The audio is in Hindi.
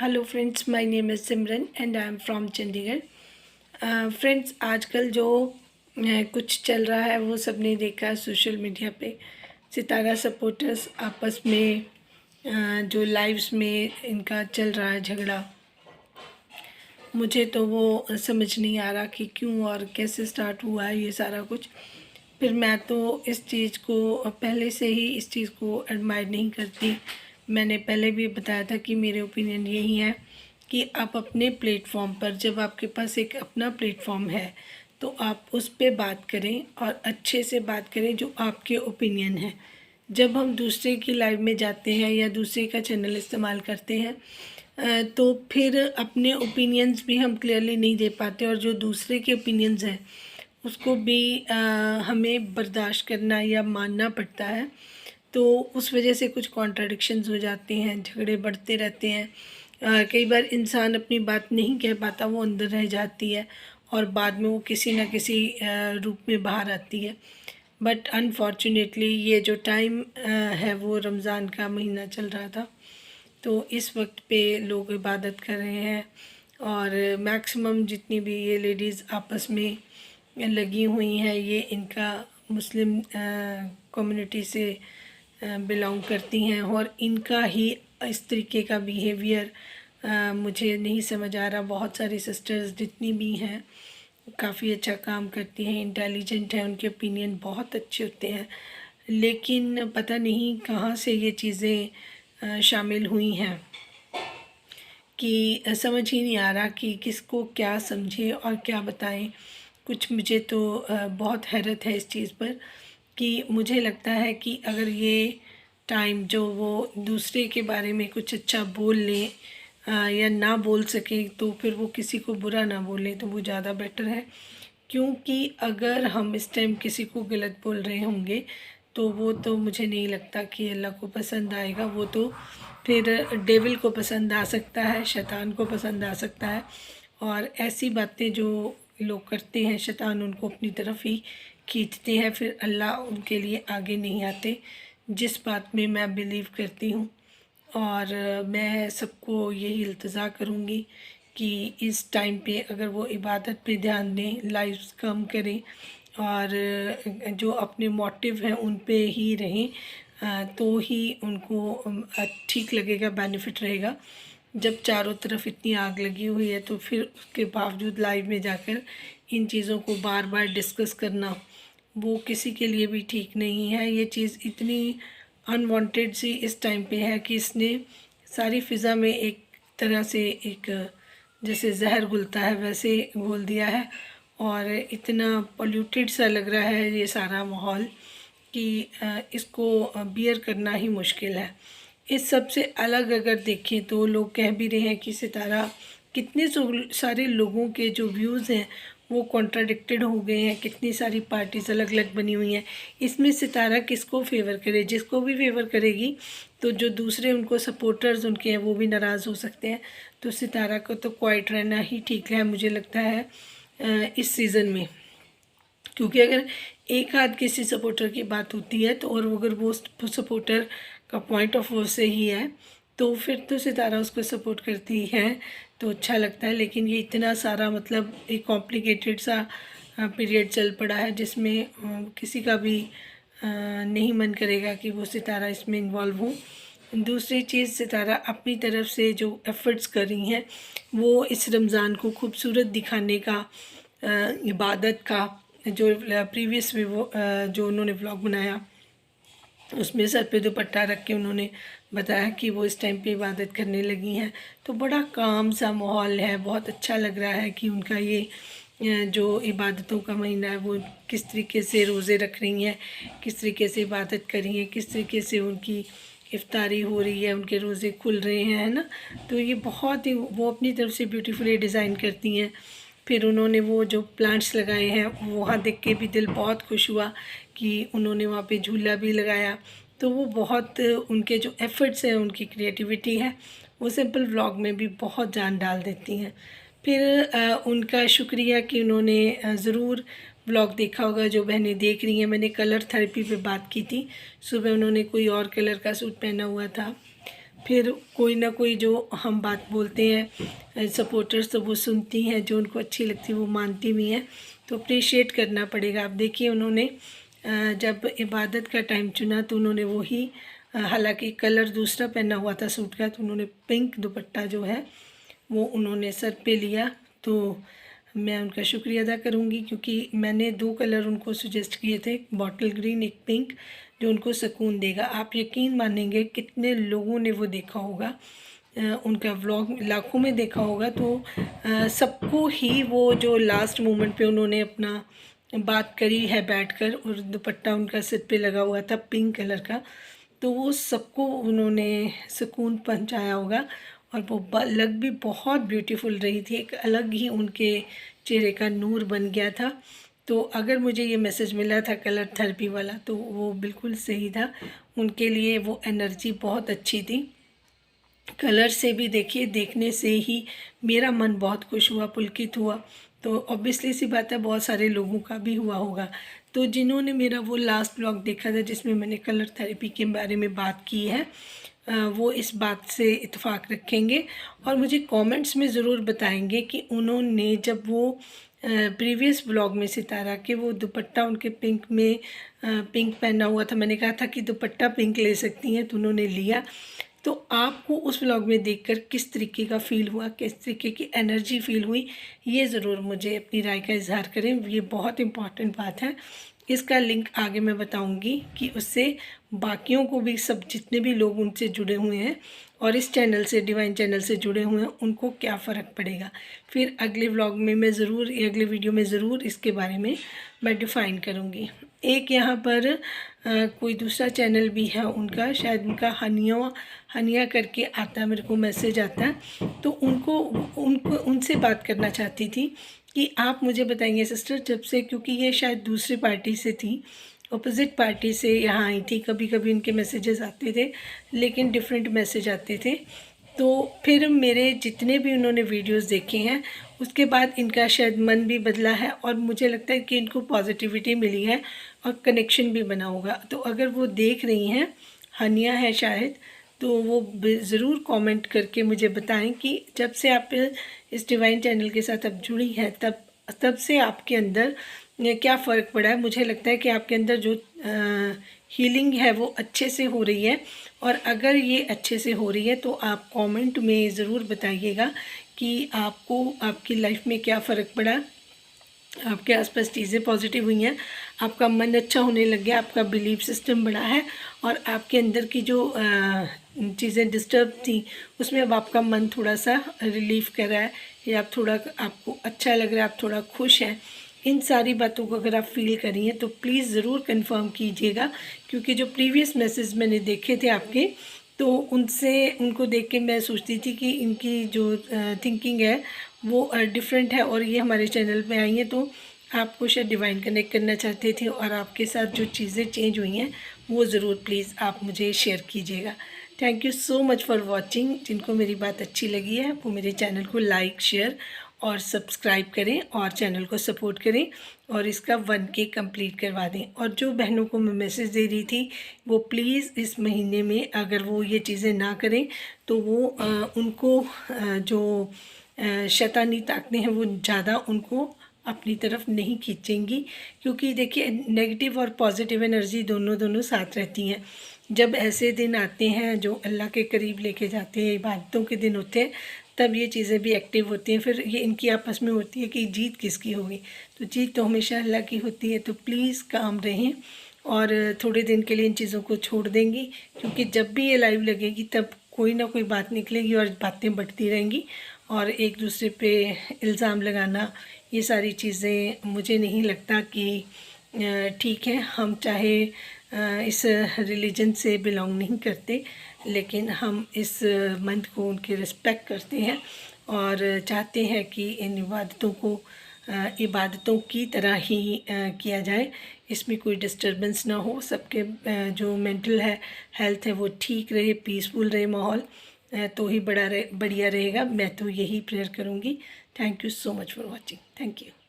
Hello friends, my name is Simran and I am from Chandigarh. Friends, आजकल जो कुछ चल रहा है वो सबने देखा है सोशल मीडिया पे। सितारा सपोर्टर्स आपस में जो लाइव्स में इनका चल रहा है झगड़ा, मुझे तो वो समझ नहीं आ रहा कि क्यों और कैसे स्टार्ट हुआ है ये सारा कुछ। फिर मैं तो इस चीज़ को पहले से ही इस चीज़ को एडमायर नहीं करती। मैंने पहले भी बताया था कि मेरे ओपिनियन यही है कि आप अपने प्लेटफॉर्म पर, जब आपके पास एक अपना प्लेटफॉर्म है तो आप उस पे बात करें और अच्छे से बात करें जो आपके ओपिनियन है। जब हम दूसरे की लाइव में जाते हैं या दूसरे का चैनल इस्तेमाल करते हैं तो फिर अपने ओपिनियंस भी हम क्लियरली नहीं दे पाते और जो दूसरे के ओपिनियंस हैं उसको भी हमें बर्दाश्त करना या मानना पड़ता है। तो उस वजह से कुछ कॉन्ट्राडिक्शंस हो जाते हैं, झगड़े बढ़ते रहते हैं। कई बार इंसान अपनी बात नहीं कह पाता, वो अंदर रह जाती है और बाद में वो किसी न किसी रूप में बाहर आती है। बट अनफॉर्चुनेटली ये जो टाइम है वो रमज़ान का महीना चल रहा था, तो इस वक्त पे लोग इबादत कर रहे हैं और मैक्सिमम जितनी भी ये लेडीज़ आपस में लगी हुई हैं ये इनका मुस्लिम कम्युनिटी से बिलोंग करती हैं और इनका ही इस तरीके का बिहेवियर मुझे नहीं समझ आ रहा। बहुत सारी सिस्टर्स जितनी भी हैं काफ़ी अच्छा काम करती हैं, इंटेलिजेंट हैं, उनके ओपिनियन बहुत अच्छे होते हैं, लेकिन पता नहीं कहाँ से ये चीज़ें शामिल हुई हैं कि समझ ही नहीं आ रहा कि किसको क्या समझे और क्या बताएं। कुछ मुझे तो बहुत हैरत है इस चीज़ पर कि मुझे लगता है कि अगर ये टाइम जो वो दूसरे के बारे में कुछ अच्छा बोल लें या ना बोल सकें तो फिर वो किसी को बुरा ना बोलें तो वो ज़्यादा बेटर है। क्योंकि अगर हम इस टाइम किसी को गलत बोल रहे होंगे तो वो तो मुझे नहीं लगता कि अल्लाह को पसंद आएगा। वो तो फिर डेविल को पसंद आ सकता है, शैतान को पसंद आ सकता है। और ऐसी बातें जो लोग करते हैं शैतान उनको अपनी तरफ ही खींचते हैं, फिर अल्लाह उनके लिए आगे नहीं आते, जिस बात में मैं बिलीव करती हूँ। और मैं सबको यही इल्तिजा करूँगी कि इस टाइम पे अगर वो इबादत पे ध्यान दें, लाइव्स कम करें और जो अपने मोटिव हैं उन पे ही रहें, तो ही उनको ठीक लगेगा, बेनिफिट रहेगा। जब चारों तरफ इतनी आग लगी हुई है तो फिर उसके बावजूद लाइव में जाकर इन चीज़ों को बार बार डिस्कस करना वो किसी के लिए भी ठीक नहीं है। ये चीज़ इतनी अनवांटेड सी इस टाइम पे है कि इसने सारी फ़िज़ा में एक तरह से एक जैसे जहर घुलता है वैसे घोल दिया है और इतना पॉल्यूटेड सा लग रहा है ये सारा माहौल कि इसको बियर करना ही मुश्किल है। इस सब से अलग अगर देखें तो लोग कह भी रहे हैं कि सितारा, कितने सारे लोगों के जो व्यूज़ हैं वो कॉन्ट्राडिक्टेड हो गए हैं, कितनी सारी पार्टीज़ अलग अलग बनी हुई हैं। इसमें सितारा किसको फेवर करे? जिसको भी फेवर करेगी तो जो दूसरे उनको सपोर्टर्स उनके हैं वो भी नाराज़ हो सकते हैं। तो सितारा को तो क्वाइट रहना ही ठीक है मुझे लगता है इस सीज़न में। क्योंकि अगर एक आध किसी सपोर्टर की बात होती है तो और अगर वो सपोर्टर का पॉइंट ऑफ व्यू से ही है तो फिर तो सितारा उसको सपोर्ट करती है तो अच्छा लगता है। लेकिन ये इतना सारा मतलब एक कॉम्प्लिकेटेड सा पीरियड चल पड़ा है जिसमें किसी का भी नहीं मन करेगा कि वो सितारा इसमें इन्वॉल्व हो। दूसरी चीज़, सितारा अपनी तरफ से जो एफ़र्ट्स कर रही हैं वो इस रमज़ान को खूबसूरत दिखाने का, इबादत का, जो प्रीवियस में वो जो उन्होंने व्लॉग बनाया उसमें सर पे दुपट्टा रख के उन्होंने बताया कि वो इस टाइम पे इबादत करने लगी हैं। तो बड़ा काम सा माहौल है, बहुत अच्छा लग रहा है कि उनका ये जो इबादतों का महीना है वो किस तरीके से रोज़े रख रही हैं, किस तरीके से इबादत कर रही हैं, किस तरीके से उनकी इफ्तारी हो रही है, उनके रोज़े खुल रहे हैं, है ना। तो ये बहुत ही वो अपनी तरफ से ब्यूटीफुली डिज़ाइन करती हैं। फिर उन्होंने वो जो प्लांट्स लगाए हैं वहाँ देख के भी दिल बहुत खुश हुआ कि उन्होंने वहाँ पे झूला भी लगाया। तो वो बहुत उनके जो एफ़र्ट्स हैं, उनकी क्रिएटिविटी है, वो सिंपल व्लॉग में भी बहुत जान डाल देती हैं। फिर उनका शुक्रिया कि उन्होंने ज़रूर व्लॉग देखा होगा, जो बहनें देख रही हैं। मैंने कलर थेरेपी पे बात की थी, सुबह उन्होंने कोई और कलर का सूट पहना हुआ था, फिर कोई ना कोई जो हम बात बोलते हैं सपोर्टर्स, तो वो सुनती हैं, जो उनको अच्छी लगती है वो मानती भी हैं, तो अप्रिशिएट करना पड़ेगा। आप देखिए उन्होंने जब इबादत का टाइम चुना तो उन्होंने वही, हालांकि कलर दूसरा पहना हुआ था सूट का, तो उन्होंने पिंक दुपट्टा जो है वो उन्होंने सर पे लिया। तो मैं उनका शुक्रिया अदा करूँगी, क्योंकि मैंने 2 कलर उनको सजेस्ट किए थे, एक बॉटल ग्रीन, एक पिंक, जो उनको सुकून देगा। आप यकीन मानेंगे कितने लोगों ने वो देखा होगा, उनका व्लॉग लाखों में देखा होगा, तो सबको ही वो जो लास्ट मोमेंट पे उन्होंने अपना बात करी है बैठकर, और दुपट्टा उनका सिर पे लगा हुआ था पिंक कलर का, तो वो सबको उन्होंने सुकून पहुंचाया होगा। और वो लग भी बहुत ब्यूटीफुल रही थी, एक अलग ही उनके चेहरे का नूर बन गया था। तो अगर मुझे ये मैसेज मिला था कलर थेरेपी वाला, तो वो बिल्कुल सही था, उनके लिए वो एनर्जी बहुत अच्छी थी। कलर से भी देखिए, देखने से ही मेरा मन बहुत खुश हुआ, पुलकित हुआ। तो ऑब्वियसली सी बात है बहुत सारे लोगों का भी हुआ होगा। तो जिन्होंने मेरा वो लास्ट ब्लॉग देखा था जिसमें मैंने कलर थेरेपी के बारे में बात की है, वो इस बात से इत्फाक रखेंगे और मुझे कमेंट्स में ज़रूर बताएंगे कि उन्होंने जब वो प्रीवियस ब्लॉग में सितारा के वो दुपट्टा उनके पिंक में, पिंक पहना हुआ था, मैंने कहा था कि दुपट्टा पिंक ले सकती हैं, तो उन्होंने लिया। तो आपको उस व्लॉग में देखकर किस तरीके का फ़ील हुआ, किस तरीके की एनर्जी फ़ील हुई, ये ज़रूर मुझे अपनी राय का इज़हार करें, ये बहुत इम्पॉर्टेंट बात है। इसका लिंक आगे मैं बताऊंगी कि उससे बाकियों को भी, सब जितने भी लोग उनसे जुड़े हुए हैं और इस चैनल से, डिवाइन चैनल से जुड़े हुए हैं, उनको क्या फ़र्क पड़ेगा। फिर अगले व्लॉग में मैं ज़रूर, अगले वीडियो में ज़रूर इसके बारे में मैं डिफ़ाइन करूँगी। एक यहाँ पर कोई दूसरा चैनल भी है उनका, शायद उनका हनिया करके आता है, मेरे को मैसेज आता है, तो उनको उनसे बात करना चाहती थी कि आप मुझे बताएंगे सिस्टर, जब से, क्योंकि ये शायद दूसरी पार्टी से थी, अपोजिट पार्टी से यहाँ आई थी, कभी कभी उनके मैसेजेस आते थे लेकिन डिफरेंट मैसेज आते थे। तो फिर मेरे जितने भी उन्होंने वीडियोस देखे हैं उसके बाद इनका शायद मन भी बदला है और मुझे लगता है कि इनको पॉजिटिविटी मिली है और कनेक्शन भी बना होगा। तो अगर वो देख रही हैं, हनिया है शायद, तो वो ज़रूर कमेंट करके मुझे बताएं कि जब से आप इस डिवाइन चैनल के साथ अब जुड़ी हैं तब से आपके अंदर क्या फ़र्क पड़ा है। मुझे लगता है कि आपके अंदर जो हीलिंग है वो अच्छे से हो रही है, और अगर ये अच्छे से हो रही है तो आप कमेंट में ज़रूर बताइएगा कि आपको आपकी लाइफ में क्या फ़र्क पड़ा, आपके आसपास चीज़ें पॉजिटिव हुई हैं, आपका मन अच्छा होने लग गया, आपका बिलीफ सिस्टम बढ़ा है, और आपके अंदर की जो चीज़ें डिस्टर्ब थी उसमें अब आपका मन थोड़ा सा रिलीफ कर रहा है, या आप थोड़ा, आपको अच्छा लग रहा है, आप थोड़ा खुश हैं। इन सारी बातों को अगर आप फील करिए तो प्लीज़ ज़रूर कंफर्म कीजिएगा, क्योंकि जो प्रीवियस मैसेज मैंने देखे थे आपके, तो उनसे, उनको देख के मैं सोचती थी कि इनकी जो थिंकिंग है वो डिफरेंट है, और ये हमारे चैनल पे आई हैं तो आपको शायद डिवाइन कनेक्ट करना चाहते थे, और आपके साथ जो चीज़ें चेंज हुई हैं वो ज़रूर प्लीज़ आप मुझे शेयर कीजिएगा। Thank you so much for watching. जिनको मेरी बात अच्छी लगी है वो मेरे चैनल को लाइक, शेयर और सब्सक्राइब करें और चैनल को सपोर्ट करें और इसका 1K कंप्लीट करवा दें। और जो बहनों को मैं मैसेज दे रही थी वो प्लीज़ इस महीने में अगर वो ये चीज़ें ना करें तो वो उनको जो शैतानी ताकतें हैं वो ज़्यादा उनको अपनी तरफ नहीं खींचेंगी, क्योंकि देखिए नेगेटिव और पॉजिटिव एनर्जी दोनों साथ रहती हैं। जब ऐसे दिन आते हैं जो अल्लाह के करीब लेके जाते हैं, इबादतों के दिन होते हैं, तब ये चीज़ें भी एक्टिव होती हैं। फिर ये इनकी आपस में होती है कि जीत किसकी होगी, तो जीत तो हमेशा अल्लाह की होती है। तो प्लीज़ काम रहें और थोड़े दिन के लिए इन चीज़ों को छोड़ देंगी, क्योंकि जब भी ये लाइव लगेगी तब कोई ना कोई बात निकलेगी और बातें बढ़ती रहेंगी, और एक दूसरे पे इल्ज़ाम लगाना, ये सारी चीज़ें मुझे नहीं लगता कि ठीक है। हम चाहे इस रिलीजन से बिलोंग नहीं करते, लेकिन हम इस मंथ को उनकी रिस्पेक्ट करते हैं और चाहते हैं कि इन इबादतों को इबादतों की तरह ही किया जाए, इसमें कोई डिस्टर्बेंस ना हो, सबके जो मेंटल है हेल्थ है वो ठीक रहे, पीसफुल रहे माहौल, तो ही बढ़िया रहेगा। मैं तो यही प्रेयर करूँगी। Thank you so much for watching. Thank you.